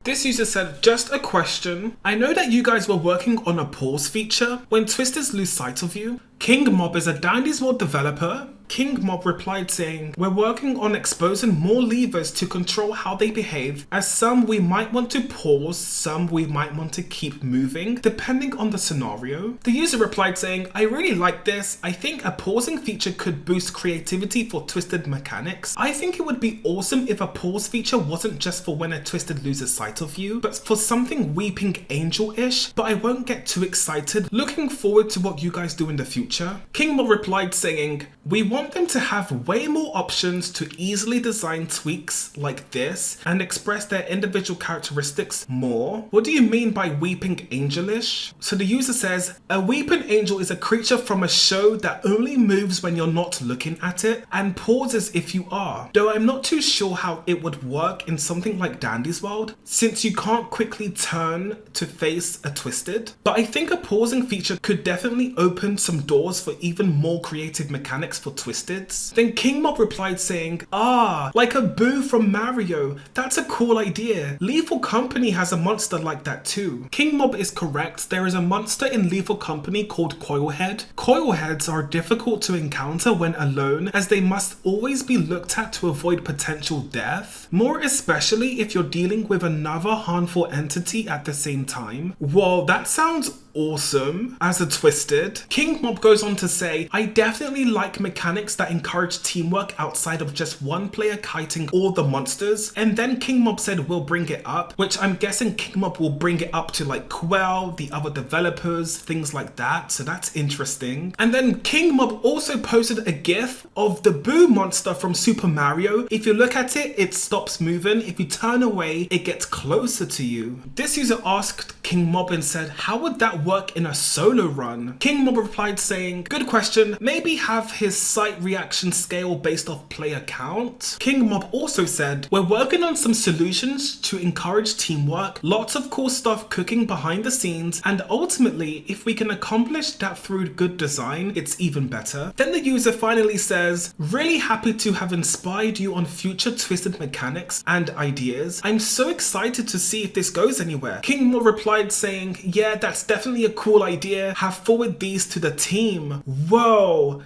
This user said, just a question. I know that you guys were working on a pause feature when twisters lose sight of you. King Mob is a Dandy's World developer. King Mob replied saying, we're working on exposing more levers to control how they behave, as some we might want to pause, some we might want to keep moving, depending on the scenario. The user replied saying, I really like this. I think a pausing feature could boost creativity for twisted mechanics. I think it would be awesome if a pause feature wasn't just for when a twisted loses sight of you, but for something Weeping Angel-ish, but I won't get too excited. Looking forward to what you guys do in the future. King Mob replied saying, we want them to have way more options to easily design tweaks like this and express their individual characteristics more. What do you mean by Weeping Angelish? So the user says, a Weeping Angel is a creature from a show that only moves when you're not looking at it and pauses if you are. Though I'm not too sure how it would work in something like Dandy's World, since you can't quickly turn to face a twisted. But I think a pausing feature could definitely open some doors for even more creative mechanics for twisteds. Then King Mob replied saying, like a Boo from Mario. That's a cool idea. Lethal Company has a monster like that too. King Mob is correct. There is a monster in Lethal Company called Coilhead. Coilheads are difficult to encounter when alone, as they must always be looked at to avoid potential death. More especially if you're dealing with another harmful entity at the same time. Whoa, that sounds awesome as a twisted. King Mob goes on to say, I definitely like mechanics that encourage teamwork outside of just one player kiting all the monsters. And then King Mob said we'll bring it up, which I'm guessing King Mob will bring it up to like Quell, the other developers, things like that. So that's interesting. And then King Mob also posted a gif of the Boo monster from Super Mario. If you look at it, it stops moving. If you turn away, it gets closer to you. This user asked King Mob and said, how would that work in a solo run? King Mob replied saying, good question, maybe have his sight reaction scale based off player count. King Mob also said, we're working on some solutions to encourage teamwork, lots of cool stuff cooking behind the scenes, and ultimately if we can accomplish that through good design, it's even better. Then the user finally says, really happy to have inspired you on future twisted mechanics and ideas. I'm so excited to see if this goes anywhere. King Mob replied saying, yeah, that's definitely a cool idea. Have forward these to the team. Whoa.